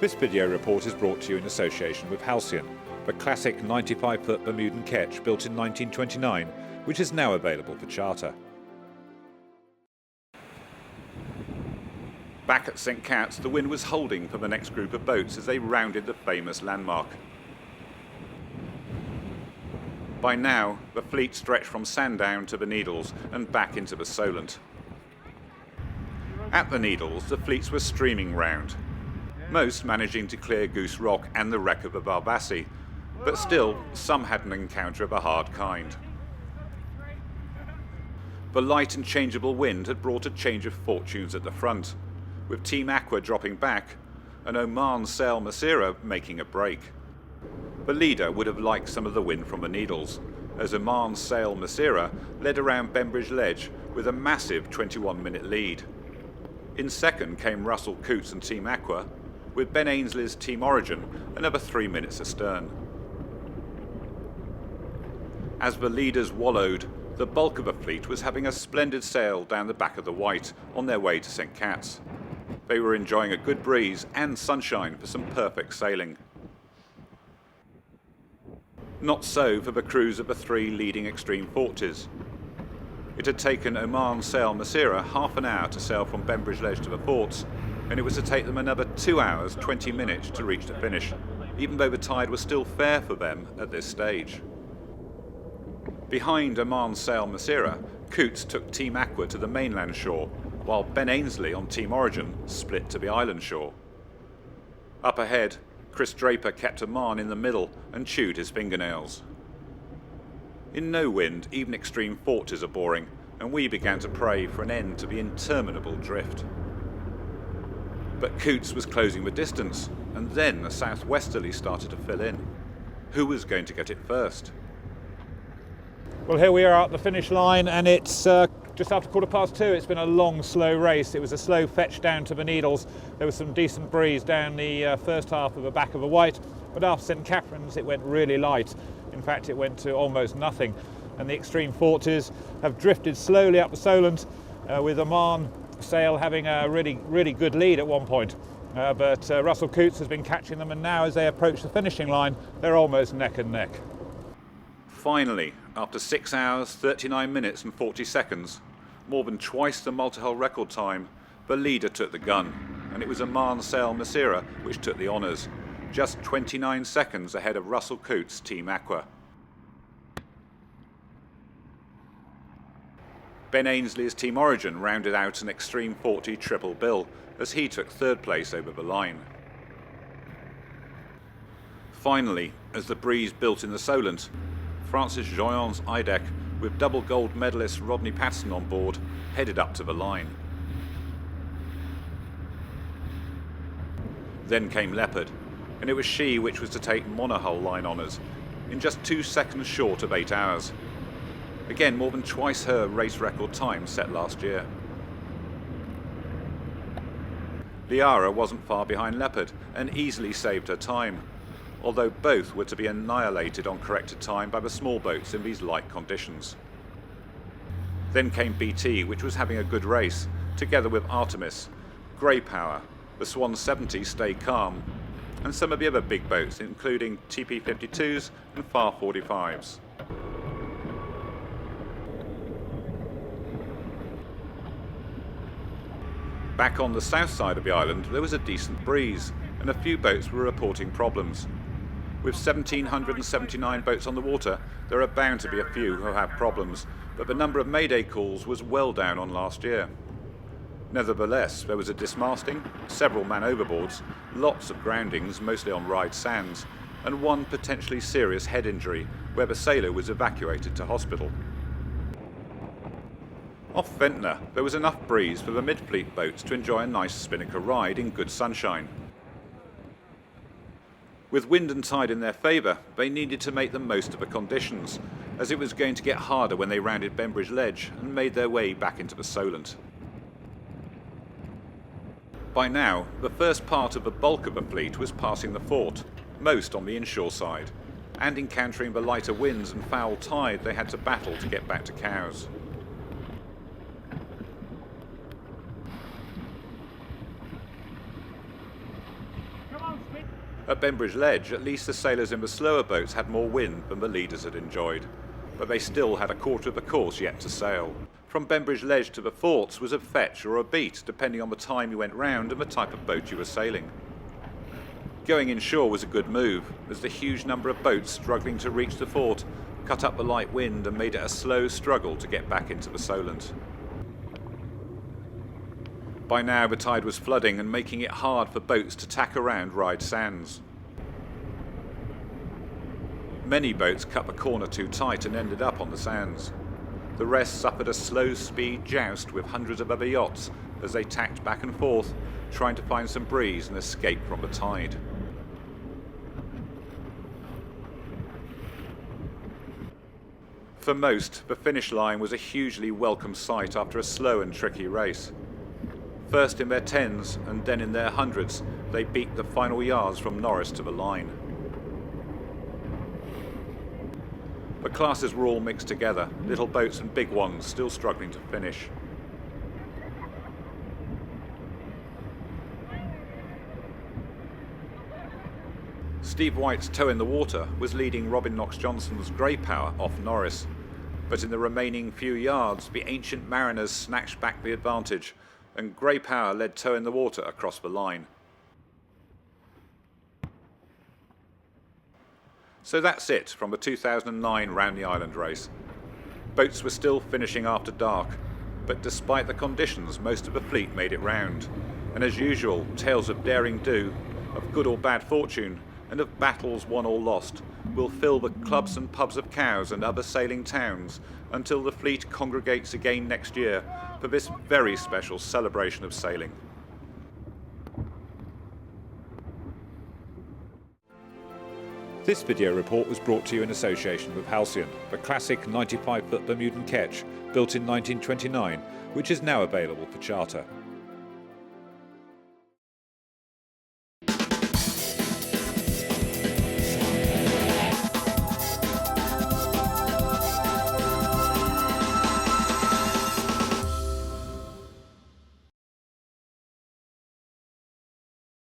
This video report is brought to you in association with Halcyon, the classic 95-foot Bermudan ketch built in 1929, which is now available for charter. Back at St Cat's, the wind was holding for the next group of boats as they rounded the famous landmark. By now, the fleet stretched from Sandown to the Needles and back into the Solent. At the Needles, the fleets were streaming round, most managing to clear Goose Rock and the wreck of the Barbassi, but still, some had an encounter of a hard kind. The light and changeable wind had brought a change of fortunes at the front, with Team Aqua dropping back and Oman Sail Masira making a break. The leader would have liked some of the wind from the Needles, as Oman Sail Masira led around Bembridge Ledge with a massive 21-minute lead. In second came Russell Coutts and Team Aqua, with Ben Ainsley's Team Origin another 3 minutes astern. As the leaders wallowed, the bulk of the fleet was having a splendid sail down the back of the Wight on their way to St Cat's. They were enjoying a good breeze and sunshine for some perfect sailing. Not so for the crews of the three leading extreme forties. It had taken Oman Sail Masira half an hour to sail from Bembridge Ledge to the forts, and it was to take them another 2 hours 20 minutes to reach the finish, even though the tide was still fair for them at this stage. Behind Oman Sail Masira, Coutts took Team Aqua to the mainland shore, while Ben Ainsley on Team Origin split to the island shore. Up ahead, Chris Draper kept Oman in the middle and chewed his fingernails. In no wind, even extreme forties are boring, and we began to pray for an end to the interminable drift. But Coutts was closing the distance, and then the southwesterly started to fill in. Who was going to get it first? Well, here we are at the finish line, and it's just after 2:15. It's been a long, slow race. It was a slow fetch down to the Needles. There was some decent breeze down the first half of the back of the Wight, but after St Catherine's it went really light. In fact, it went to almost nothing, and the extreme forties have drifted slowly up the Solent, with Oman Sail having a really good lead at one point. But Russell Coutts has been catching them, and now as they approach the finishing line, they're almost neck and neck. Finally, after 6 hours, 39 minutes and 40 seconds, more than twice the multi-hull record time, the leader took the gun, and it was Oman Sail Masira which took the honours, just 29 seconds ahead of Russell Coutts' Team Aqua. Ben Ainsley's Team Origin rounded out an extreme 40 triple bill as he took third place over the line. Finally, as the breeze built in the Solent, Francis Joyon's Idec, with double gold medalist Rodney Patterson on board, headed up to the line. Then came Leopard, and it was she which was to take monohull line honours, in just 2 seconds short of 8 hours. Again, more than twice her race record time set last year. Liara wasn't far behind Leopard and easily saved her time, although both were to be annihilated on corrected time by the small boats in these light conditions. Then came BT, which was having a good race, together with Artemis, Grey Power, the Swan 70 Stay Calm, and some of the other big boats, including TP52s and FAR 45s. Back on the south side of the island, there was a decent breeze, and a few boats were reporting problems. With 1,779 boats on the water, there are bound to be a few who have problems, but the number of Mayday calls was well down on last year. Nevertheless, there was a dismasting, several man overboards, lots of groundings, mostly on Ryde Sands, and one potentially serious head injury, where the sailor was evacuated to hospital. Off Ventnor, there was enough breeze for the mid-fleet boats to enjoy a nice spinnaker ride in good sunshine. With wind and tide in their favour, they needed to make the most of the conditions, as it was going to get harder when they rounded Bembridge Ledge and made their way back into the Solent. By now, the first part of the bulk of the fleet was passing the fort, most on the inshore side, and encountering the lighter winds and foul tide they had to battle to get back to Cowes. Come on, At Bembridge Ledge, at least the sailors in the slower boats had more wind than the leaders had enjoyed, but they still had a quarter of the course yet to sail. From Bembridge Ledge to the forts was a fetch or a beat, depending on the time you went round and the type of boat you were sailing. Going inshore was a good move, as the huge number of boats struggling to reach the fort cut up the light wind and made it a slow struggle to get back into the Solent. By now the tide was flooding and making it hard for boats to tack around Ryde Sands. Many boats cut the corner too tight and ended up on the sands. The rest suffered a slow-speed joust with hundreds of other yachts as they tacked back and forth, trying to find some breeze and escape from the tide. For most, the finish line was a hugely welcome sight after a slow and tricky race. First in their tens and then in their hundreds, they beat the final yards from Norris to the line. The classes were all mixed together, little boats and big ones still struggling to finish. Steve White's Toe in the Water was leading Robin Knox-Johnson's Grey Power off Norris, but in the remaining few yards the Ancient Mariners snatched back the advantage and Grey Power led Toe in the Water across the line. So that's it from the 2009 Round the Island race. Boats were still finishing after dark, but despite the conditions most of the fleet made it round, and as usual tales of daring do, of good or bad fortune, and of battles won or lost will fill the clubs and pubs of Cowes and other sailing towns until the fleet congregates again next year for this very special celebration of sailing. This video report was brought to you in association with Halcyon, the classic 95-foot Bermudan ketch built in 1929, which is now available for charter.